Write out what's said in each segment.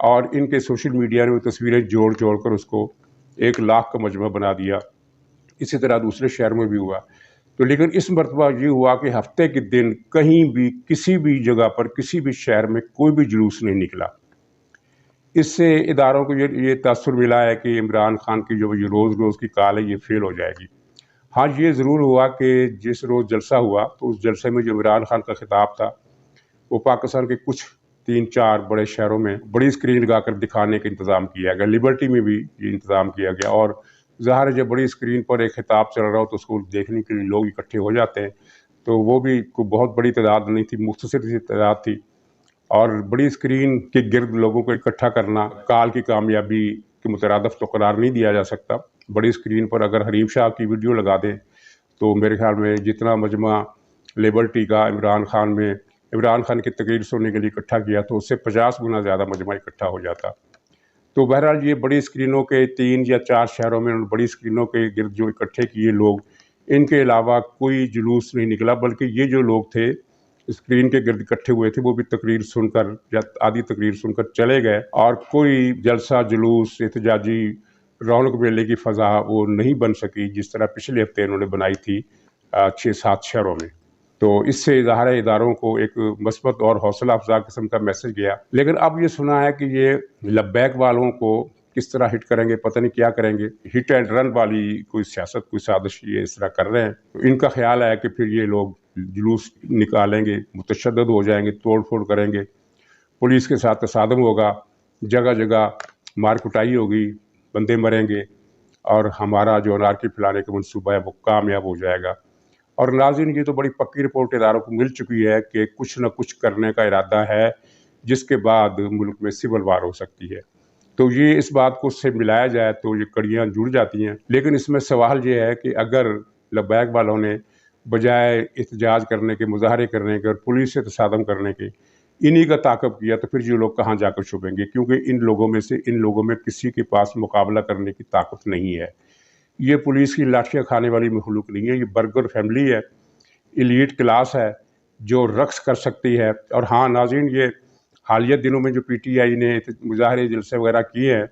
اور ان کے social media نے وہ تصویریں جوڑ جوڑ کر اس کو 1 لاکھ کا مجمع بنا دیا۔ اسی طرح دوسرے شہر میں بھی ہوا۔ تو لیکن اس مرتبہ یہ ہوا کہ ہفتے کے دن کہیں بھی کسی بھی جگہ پر کسی بھی شہر میں کوئی بھی جلوس نہیں نکلا۔ اس سے اداروں کو یہ تاثر ملا ہے کہ عمران خان کی جو یہ روز روز کی کال ہے یہ فیل ہو جائے گی۔ ہاں یہ ضرور ہوا کہ جس روز جلسہ ہوا تو اس جلسے میں جو عمران خان کا خطاب تھا وہ پاکستان کے کچھ 3-4 بڑے شہروں میں بڑی اسکرین لگا کر دکھانے کا انتظام کیا گیا۔ لبرٹی میں بھی یہ انتظام کیا گیا، اور ظاہر ہے جب بڑی اسکرین پر ایک خطاب چل رہا ہو تو اس کو دیکھنے کے لیے لوگ اکٹھے ہو جاتے ہیں، تو وہ بھی کوئی بہت بڑی تعداد نہیں تھی، مختصر سی تعداد تھی، اور بڑی اسکرین کے گرد لوگوں کو اکٹھا کرنا کال کی کامیابی کے مترادف تو قرار نہیں دیا جا سکتا۔ بڑی اسکرین پر اگر حریم شاہ کی ویڈیو لگا دیں تو میرے خیال میں جتنا مجمع لبرٹی کا عمران خان کی تقریر سننے کے لیے اکٹھا کیا تو اس سے 50 گنا زیادہ مجمع اکٹھا ہو جاتا۔ تو بہرحال یہ بڑی اسکرینوں کے 3 یا 4 شہروں میں بڑی اسکرینوں کے گرد جو اکٹھے کیے لوگ، ان کے علاوہ کوئی جلوس نہیں نکلا، بلکہ یہ جو لوگ تھے اسکرین کے گرد اکٹھے ہوئے تھے وہ بھی تقریر سن کر یا آدھی تقریر سن کر چلے گئے، اور کوئی جلسہ جلوس احتجاجی رونق میلے کی فضا وہ نہیں بن سکی جس طرح پچھلے ہفتے انہوں نے بنائی تھی 6-7 شہروں میں۔ تو اس سے ظاہر اداروں کو ایک مثبت اور حوصلہ افزا قسم کا میسج گیا۔ لیکن اب یہ سنا ہے کہ یہ لبیک والوں کو کس طرح ہٹ کریں گے، پتہ نہیں کیا کریں گے، ہٹ اینڈ رن والی کوئی سیاست، کوئی سازش یہ اس طرح کر رہے ہیں۔ ان کا خیال ہے کہ پھر یہ لوگ جلوس نکالیں گے، متشدد ہو جائیں گے، توڑ پھوڑ کریں گے، پولیس کے ساتھ تصادم ہوگا، جگہ جگہ مار کٹائی ہوگی، بندے مریں گے، اور ہمارا جو انارکی پھیلانے کا منصوبہ ہے وہ کامیاب ہو جائے گا۔ اور ناظرین یہ تو بڑی پکی رپورٹ اداروں کو مل چکی ہے کہ کچھ نہ کچھ کرنے کا ارادہ ہے جس کے بعد ملک میں سول وار ہو سکتی ہے۔ تو یہ اس بات کو اس سے ملایا جائے تو یہ کڑیاں جڑ جاتی ہیں۔ لیکن اس میں سوال یہ ہے کہ اگر لبیک والوں نے بجائے احتجاج کرنے کے، مظاہرے کرنے کے اور پولیس سے تصادم کرنے کے انہی کا تعاقب کیا تو پھر یہ لوگ کہاں جا کر چھپیں گے، کیونکہ ان لوگوں میں کسی کے پاس مقابلہ کرنے کی طاقت نہیں ہے۔ یہ پولیس کی لاٹھیاں کھانے والی مخلوق نہیں ہے، یہ برگر فیملی ہے، ایلیٹ کلاس ہے جو رقص کر سکتی ہے۔ اور ہاں ناظرین، یہ حالیہ دنوں میں جو پی ٹی آئی نے مظاہرے جلسے وغیرہ کیے ہیں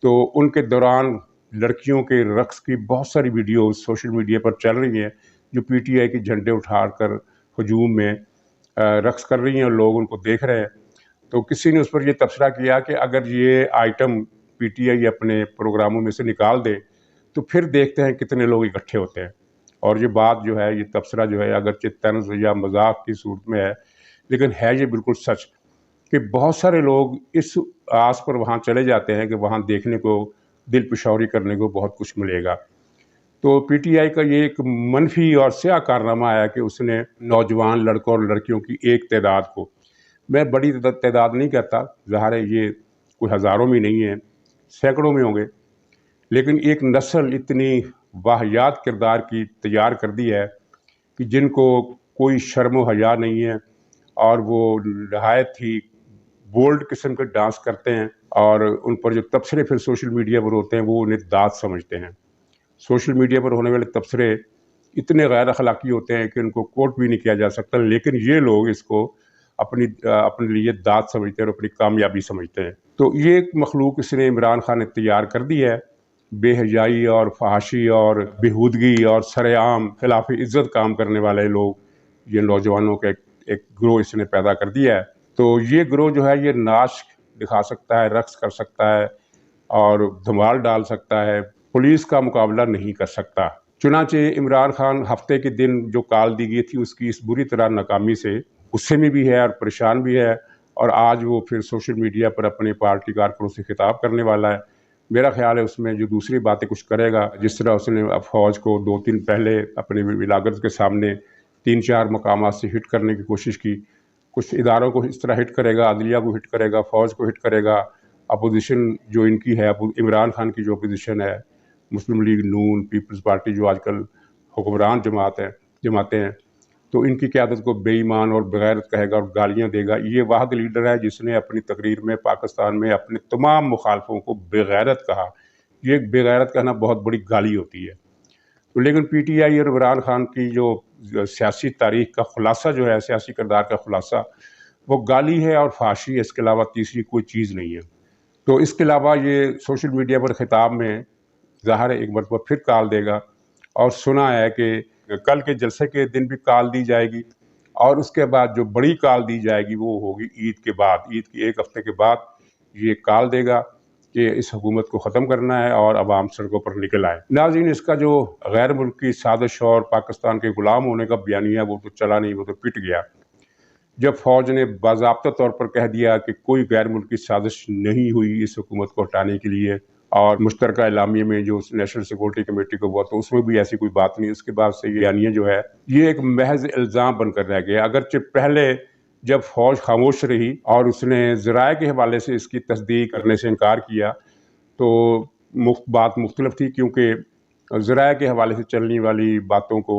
تو ان کے دوران لڑکیوں کے رقص کی بہت ساری ویڈیوز سوشل میڈیا پر چل رہی ہیں جو پی ٹی آئی کے جھنڈے اٹھا کر ہجوم میں رقص کر رہی ہیں اور لوگ ان کو دیکھ رہے ہیں۔ تو کسی نے اس پر یہ تبصرہ کیا کہ اگر یہ آئٹم پی ٹی آئی اپنے پروگراموں میں سے نکال دے تو پھر دیکھتے ہیں کتنے لوگ اکٹھے ہوتے ہیں۔ اور یہ بات جو ہے، یہ تبصرہ جو ہے، اگرچہ طنز یا مذاق کی صورت میں ہے لیکن ہے یہ بالکل سچ کہ بہت سارے لوگ اس آس پر وہاں چلے جاتے ہیں کہ وہاں دیکھنے کو، دل پشوری کرنے کو بہت کچھ ملے گا۔ تو پی ٹی آئی کا یہ ایک منفی اور سیاہ کارنامہ ہے کہ اس نے نوجوان لڑکوں اور لڑکیوں کی ایک تعداد کو، میں بڑی تعداد نہیں کہتا، ظاہر ہے یہ کوئی ہزاروں میں نہیں ہے، سینکڑوں میں ہوں گے، لیکن ایک نسل اتنی واہیات کردار کی تیار کر دی ہے کہ جن کو کوئی شرم و حیا نہیں ہے، اور وہ نہایت ہی بولڈ قسم کے ڈانس کرتے ہیں، اور ان پر جو تبصرے پھر سوشل میڈیا پر ہوتے ہیں وہ انہیں داد سمجھتے ہیں۔ سوشل میڈیا پر ہونے والے تبصرے اتنے غیر اخلاقی ہوتے ہیں کہ ان کو کوٹ بھی نہیں کیا جا سکتا، لیکن یہ لوگ اس کو اپنے لیے داد سمجھتے ہیں اور اپنی کامیابی سمجھتے ہیں۔ تو یہ ایک مخلوق اس نے عمران خان نے تیار کر دی ہے، بے حیائی اور فحاشی اور بےہودگی اور سر عام خلاف عزت کام کرنے والے لوگ، یہ نوجوانوں کا ایک گروہ اس نے پیدا کر دیا ہے۔ تو یہ گروہ جو ہے یہ ناچ دکھا سکتا ہے، رقص کر سکتا ہے اور دھمال ڈال سکتا ہے، پولیس کا مقابلہ نہیں کر سکتا۔ چنانچہ عمران خان ہفتے کے دن جو کال دی گئی تھی اس کی اس بری طرح ناکامی سے غصے میں بھی ہے اور پریشان بھی ہے، اور آج وہ پھر سوشل میڈیا پر اپنے پارٹی کارکنوں سے خطاب کرنے والا ہے۔ میرا خیال ہے اس میں جو دوسری باتیں کچھ کرے گا، جس طرح اس نے فوج کو 2 دن پہلے اپنے ولاگت کے سامنے 3-4 مقامات سے ہٹ کرنے کی کوشش کی، کچھ اداروں کو اس طرح ہٹ کرے گا، عدلیہ کو ہٹ کرے گا، فوج کو ہٹ کرے گا، اپوزیشن جو ان کی ہے، عمران خان کی جو اپوزیشن ہے، مسلم لیگ نون، پیپلز پارٹی جو آج کل حکمران جماعتیں ہیں، تو ان کی قیادت کو بے ایمان اور بغیرت کہے گا اور گالیاں دے گا۔ یہ واحد لیڈر ہے جس نے اپنی تقریر میں پاکستان میں اپنے تمام مخالفوں کو بے غیرت کہا۔ یہ ایک بے غیرت کہنا بہت بڑی گالی ہوتی ہے۔ تو لیکن پی ٹی آئی اور عمران خان کی جو سیاسی تاریخ کا خلاصہ جو ہے، سیاسی کردار کا خلاصہ، وہ گالی ہے اور فحاشی ہے، اس کے علاوہ تیسری کوئی چیز نہیں ہے۔ تو اس کے علاوہ یہ سوشل میڈیا پر خطاب میں ظاہر ہے ایک مرتبہ پھر کال دے گا، اور سنا ہے کہ کل کے جلسے کے دن بھی کال دی جائے گی، اور اس کے بعد جو بڑی کال دی جائے گی وہ ہوگی عید کے بعد، عید کی ایک ہفتے کے بعد یہ کال دے گا کہ اس حکومت کو ختم کرنا ہے اور عوام سڑکوں پر نکل آئے۔ ناظرین، اس کا جو غیر ملکی سازش اور پاکستان کے غلام ہونے کا بیانیہ وہ تو چلا نہیں، وہ تو پٹ گیا جب فوج نے باضابطہ طور پر کہہ دیا کہ کوئی غیر ملکی سازش نہیں ہوئی اس حکومت کو ہٹانے کے لیے، اور مشترکہ اعلامیے میں جو نیشنل سیکورٹی کمیٹی کو ہوا تو اس میں بھی ایسی کوئی بات نہیں۔ اس کے بعد سے یہ بیانیہ جو ہے یہ ایک محض الزام بن کر رہ گیا، اگرچہ پہلے جب فوج خاموش رہی اور اس نے ذرائع کے حوالے سے اس کی تصدیق کرنے سے انکار کیا تو بات مختلف تھی، کیونکہ ذرائع کے حوالے سے چلنے والی باتوں کو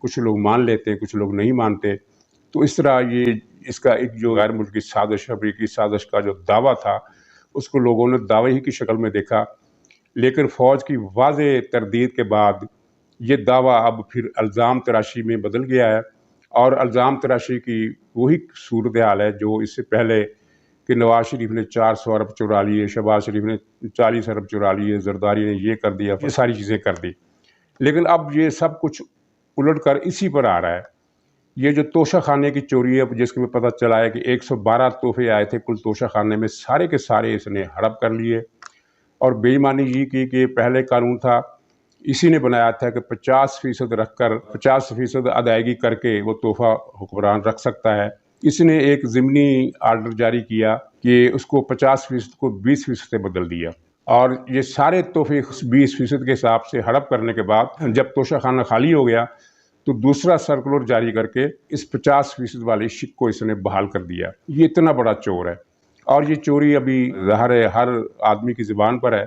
کچھ لوگ مان لیتے ہیں، کچھ لوگ نہیں مانتے۔ تو اس طرح یہ اس کا ایک جو غیر ملکی سازش، امریکی سازش کا جو دعویٰ تھا اس کو لوگوں نے دعوے ہی کی شکل میں دیکھا، لیکن فوج کی واضح تردید کے بعد یہ دعویٰ اب پھر الزام تراشی میں بدل گیا ہے، اور الزام تراشی کی وہی صورتحال ہے جو اس سے پہلے کہ نواز شریف نے 400 ارب چرا لیے، شہباز شریف نے 40 ارب چرا لیے، زرداری نے یہ کر دیا، یہ ساری چیزیں کر دی، لیکن اب یہ سب کچھ الٹ کر اسی پر آ رہا ہے۔ یہ جو توشہ خانے کی چوری ہے جس میں پتہ چلا ہے کہ 112 تحفے آئے تھے کل توشہ خانے میں، سارے کے سارے اس نے ہڑپ کر لیے، اور بے ایمانی یہ کی کہ پہلے قانون تھا، اسی نے بنایا تھا کہ 50% رکھ کر 50% ادائیگی کر کے وہ تحفہ حکمران رکھ سکتا ہے۔ اس نے ایک ضمنی آرڈر جاری کیا کہ اس کو 50% کو 20% سے بدل دیا، اور یہ سارے تحفے 20% کے حساب سے ہڑپ کرنے کے بعد جب توشہ خانہ خالی ہو گیا تو دوسرا سرکولر جاری کر کے اس 50% والے شک کو اس نے بحال کر دیا۔ یہ اتنا بڑا چور ہے، اور یہ چوری ابھی ظاہر ہے ہر آدمی کی زبان پر ہے،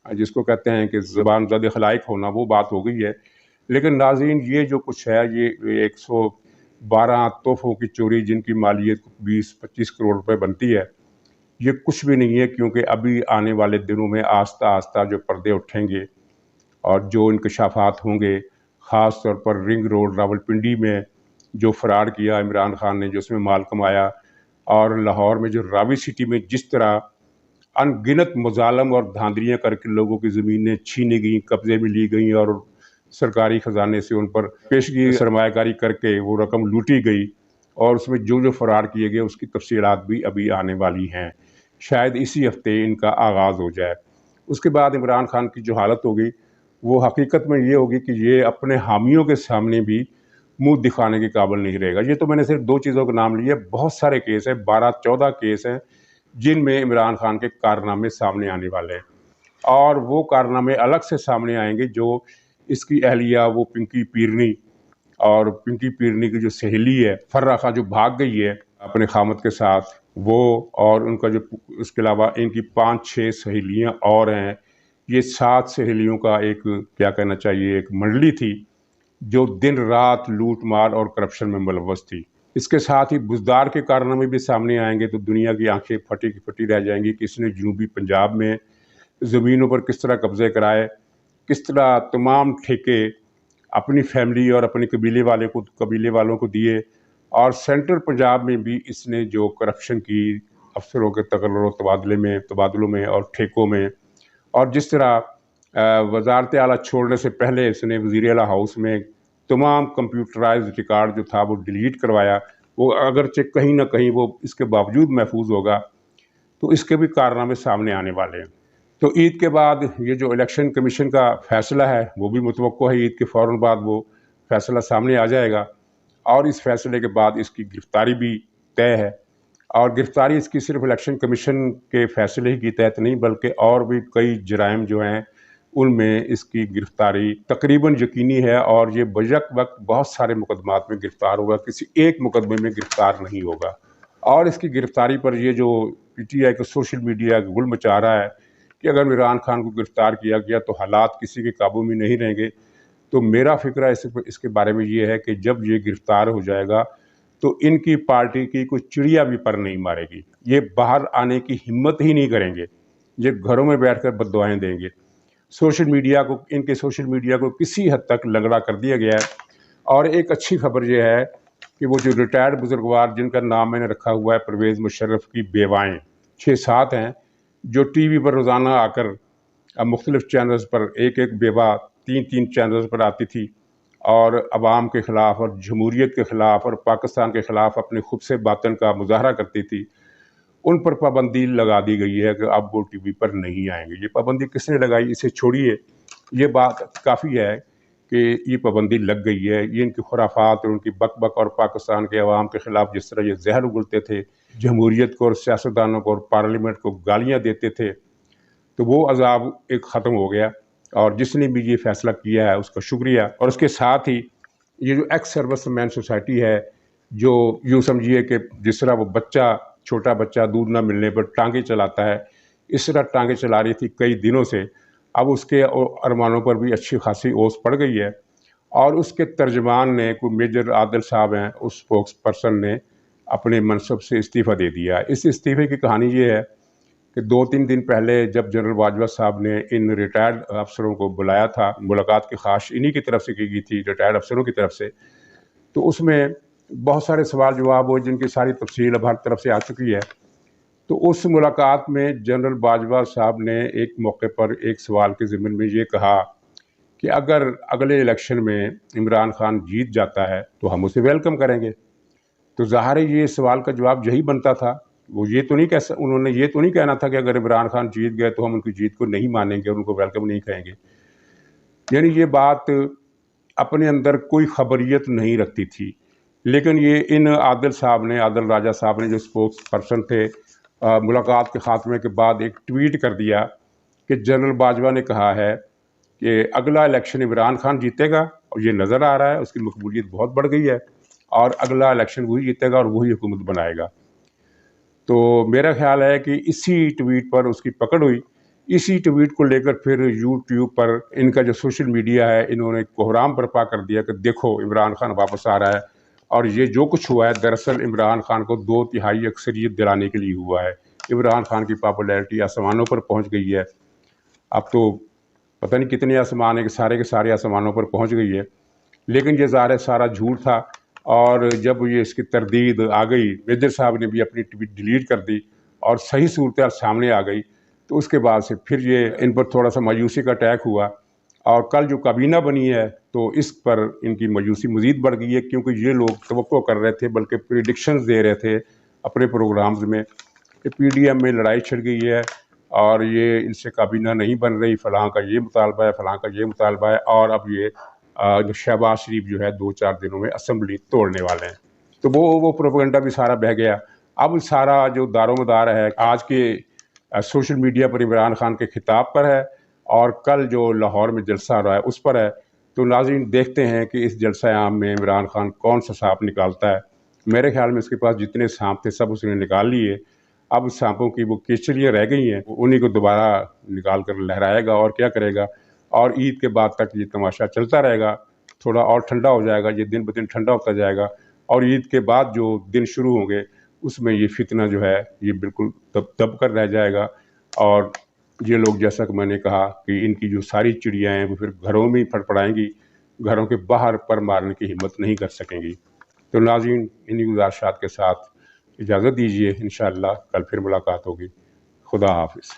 جس کو کہتے ہیں کہ زبان زد خلائق ہونا، وہ بات ہو گئی ہے۔ لیکن ناظرین، یہ جو کچھ ہے، یہ 112 تحفوں کی چوری جن کی مالیت 20-25 کروڑ روپے بنتی ہے، یہ کچھ بھی نہیں ہے، کیونکہ ابھی آنے والے دنوں میں آہستہ آہستہ جو پردے اٹھیں گے اور جو انکشافات ہوں گے، خاص طور پر رنگ روڈ راولپنڈی میں جو فراڈ کیا عمران خان نے، جو اس میں مال کمایا، اور لاہور میں جو راوی سٹی میں جس طرح ان گنت مظالم اور دھاندلیاں کر کے لوگوں کی زمینیں چھینی گئیں، قبضے میں لی گئیں، اور سرکاری خزانے سے ان پر پیشگی سرمایہ کاری کر کے وہ رقم لوٹی گئی، اور اس میں جو فراڈ کیے گئے اس کی تفصیلات بھی ابھی آنے والی ہیں، شاید اسی ہفتے ان کا آغاز ہو جائے۔ اس کے بعد عمران خان کی جو حالت ہوگی وہ حقیقت میں یہ ہوگی کہ یہ اپنے حامیوں کے سامنے بھی منہ دکھانے کے قابل نہیں رہے گا۔ یہ تو میں نے صرف 2 چیزوں کے نام لیے، بہت سارے کیس ہیں، 12-14 کیس ہیں جن میں عمران خان کے کارنامے سامنے آنے والے ہیں، اور وہ کارنامے الگ سے سامنے آئیں گے جو اس کی اہلیہ وہ پنکی پیرنی، اور پنکی پیرنی کی جو سہیلی ہے فرہ خان جو بھاگ گئی ہے اپنے خامد کے ساتھ، وہ، اور ان کا جو اس کے علاوہ ان کی 5-6 سہیلیاں اور ہیں، یہ 7 سہیلیوں کا ایک کیا کہنا چاہیے ایک منڈلی تھی جو دن رات لوٹ مار اور کرپشن میں ملوث تھی۔ اس کے ساتھ ہی بزدار کے کارنامے بھی سامنے آئیں گے تو دنیا کی آنکھیں پھٹی کی پھٹی رہ جائیں گی کہ اس نے جنوبی پنجاب میں زمینوں پر کس طرح قبضے کرائے، کس طرح تمام ٹھیکے اپنی فیملی اور اپنے قبیلے والوں کو دیے، اور سینٹرل پنجاب میں بھی اس نے جو کرپشن کی افسروں کے تقرر و تبادلوں میں اور ٹھیکوں میں، اور جس طرح وزارت اعلیٰ چھوڑنے سے پہلے اس نے وزیر اعلیٰ ہاؤس میں تمام کمپیوٹرائز ریکارڈ جو تھا وہ ڈیلیٹ کروایا، وہ اگرچہ کہیں نہ کہیں وہ اس کے باوجود محفوظ ہوگا، تو اس کے بھی کارنامے سامنے آنے والے ہیں۔ تو عید کے بعد یہ جو الیکشن کمیشن کا فیصلہ ہے وہ بھی متوقع ہے، عید کے فوراً بعد وہ فیصلہ سامنے آ جائے گا، اور اس فیصلے کے بعد اس کی گرفتاری بھی طے ہے، اور گرفتاری اس کی صرف الیکشن کمیشن کے فیصلے ہی کی تحت نہیں بلکہ اور بھی کئی جرائم جو ہیں ان میں اس کی گرفتاری تقریباً یقینی ہے، اور یہ بیک وقت بہت سارے مقدمات میں گرفتار ہوگا، کسی ایک مقدمے میں گرفتار نہیں ہوگا۔ اور اس کی گرفتاری پر یہ جو پی ٹی آئی کو سوشل میڈیا گل مچا رہا ہے کہ اگر عمران خان کو گرفتار کیا گیا تو حالات کسی کے قابو میں نہیں رہیں گے، تو میرا فکرہ اس کے بارے میں یہ ہے کہ جب یہ گرفتار ہو جائے گا تو ان کی پارٹی کی کوئی چڑیا بھی پر نہیں مارے گی، یہ باہر آنے کی ہمت ہی نہیں کریں گے، یہ گھروں میں بیٹھ کر بد دعائیں دیں گے۔ ان کے سوشل میڈیا کو کسی حد تک لنگڑا کر دیا گیا ہے۔ اور ایک اچھی خبر یہ ہے کہ وہ جو ریٹائرڈ بزرگوار جن کا نام میں نے رکھا ہوا ہے پرویز مشرف کی بیوائیں 6-7 ہیں، جو ٹی وی پر روزانہ آ کر مختلف چینلز پر ایک ایک بیوہ 3 چینلز پر آتی تھی اور عوام کے خلاف اور جمہوریت کے خلاف اور پاکستان کے خلاف اپنے خبث باطن کا مظاہرہ کرتی تھی، ان پر پابندی لگا دی گئی ہے کہ اب وہ ٹی وی پر نہیں آئیں گے۔ یہ پابندی کس نے لگائی؟ اسے چھوڑیے، یہ بات کافی ہے کہ یہ پابندی لگ گئی ہے۔ یہ ان کی خرافات اور ان کی بک بک اور پاکستان کے عوام کے خلاف جس طرح یہ زہر اگلتے تھے، جمہوریت کو اور سیاستدانوں کو اور پارلیمنٹ کو گالیاں دیتے تھے، تو وہ عذاب ایک ختم ہو گیا۔ اور جس نے بھی یہ فیصلہ کیا ہے اس کا شکریہ۔ اور اس کے ساتھ ہی یہ جو ایکس سروس مین سوسائٹی ہے، جو یوں سمجھیے کہ جس طرح وہ چھوٹا بچہ دودھ نہ ملنے پر ٹانگیں چلاتا ہے، اس طرح ٹانگیں چلا رہی تھی کئی دنوں سے، اب اس کے ارمانوں پر بھی اچھی خاصی اوس پڑ گئی ہے۔ اور اس کے ترجمان نے، کوئی میجر عادل صاحب ہیں، اس اسپوکس پرسن نے اپنے منصب سے استعفیٰ دے دیا۔ اس استعفے کی کہانی یہ ہے کہ 2-3 دن پہلے جب جنرل باجوہ صاحب نے ان ریٹائرڈ افسروں کو بلایا تھا، ملاقات کی خواہش انہی کی طرف سے کی گئی تھی، ریٹائرڈ افسروں کی طرف سے، تو اس میں بہت سارے سوال جواب ہوئے جن کی ساری تفصیل اب ہر طرف سے آ چکی ہے۔ تو اس ملاقات میں جنرل باجوہ صاحب نے ایک موقع پر ایک سوال کے ضمن میں یہ کہا کہ اگر اگلے الیکشن میں عمران خان جیت جاتا ہے تو ہم اسے ویلکم کریں گے۔ تو ظاہر ہے یہ سوال کا جواب یہی بنتا تھا، وہ یہ تو نہیں انہوں نے یہ تو نہیں کہنا تھا کہ اگر عمران خان جیت گئے تو ہم ان کی جیت کو نہیں مانیں گے اور ان کو ویلکم نہیں کہیں گے۔ یعنی یہ بات اپنے اندر کوئی خبریت نہیں رکھتی تھی۔ لیکن یہ ان عادل راجہ صاحب نے جو اسپوکس پرسن تھے، ملاقات کے خاتمے کے بعد ایک ٹویٹ کر دیا کہ جنرل باجوہ نے کہا ہے کہ اگلا الیکشن عمران خان جیتے گا، اور یہ نظر آ رہا ہے اس کی مقبولیت بہت بڑھ گئی ہے، اور اگلا الیکشن وہی جیتے گا اور وہی حکومت بنائے گا۔ تو میرا خیال ہے کہ اسی ٹویٹ پر اس کی پکڑ ہوئی۔ اسی ٹویٹ کو لے کر پھر یوٹیوب پر ان کا جو سوشل میڈیا ہے، انہوں نے کوہرام برپا کر دیا کہ دیکھو عمران خان واپس آ رہا ہے، اور یہ جو کچھ ہوا ہے دراصل عمران خان کو 2/3 اکثریت دلانے کے لیے ہوا ہے۔ عمران خان کی پاپولیرٹی آسمانوں پر پہنچ گئی ہے، اب تو پتہ نہیں کتنے آسمان ہیں کہ سارے کے سارے آسمانوں پر پہنچ گئی ہے۔ لیکن یہ ظاہر ہے سارا جھوٹ تھا، اور جب یہ اس کی تردید آ گئی، میجر صاحب نے بھی اپنی ٹویٹ ڈیلیٹ کر دی اور صحیح صورتحال سامنے آ گئی، تو اس کے بعد سے پھر یہ ان پر تھوڑا سا مایوسی کا اٹیک ہوا۔ اور کل جو کابینہ بنی ہے تو اس پر ان کی مایوسی مزید بڑھ گئی ہے، کیونکہ یہ لوگ توقع کر رہے تھے، بلکہ پریڈکشنز دے رہے تھے اپنے پروگرامز میں کہ پی ڈی ایم میں لڑائی چھڑ گئی ہے اور یہ ان سے کابینہ نہیں بن رہی، فلاں کا یہ مطالبہ ہے، فلاں کا یہ مطالبہ ہے، اور اب یہ شہباز شریف جو ہے 2-4 دنوں میں اسمبلی توڑنے والے ہیں۔ تو وہ پروپیگنڈا بھی سارا بہہ گیا۔ اب سارا جو دار و مدار ہے آج کے سوشل میڈیا پر عمران خان کے خطاب پر ہے، اور کل جو لاہور میں جلسہ ہو رہا ہے اس پر ہے۔ تو ناظرین دیکھتے ہیں کہ اس جلسہ عام میں عمران خان کون سا سانپ نکالتا ہے۔ میرے خیال میں اس کے پاس جتنے سانپ تھے سب اس نے نکال لیے، اب سانپوں کی وہ کیچڑیاں رہ گئی ہیں، انہی کو دوبارہ نکال کر لہرائے گا اور کیا کرے گا۔ اور عید کے بعد تک یہ تماشا چلتا رہے گا، تھوڑا اور ٹھنڈا ہو جائے گا، یہ دن بدن ٹھنڈا ہوتا جائے گا، اور عید کے بعد جو دن شروع ہوں گے اس میں یہ فتنہ جو ہے یہ بالکل دب کر رہ جائے گا، اور یہ لوگ جیسا کہ میں نے کہا کہ ان کی جو ساری چڑیاں ہیں وہ پھر گھروں میں ہی پھڑپڑائیں گی، گھروں کے باہر پر مارنے کی ہمت نہیں کر سکیں گی۔ تو ناظرین انہی گزارشات کے ساتھ اجازت دیجیے، انشاءاللہ کل پھر ملاقات ہوگی۔ خدا حافظ۔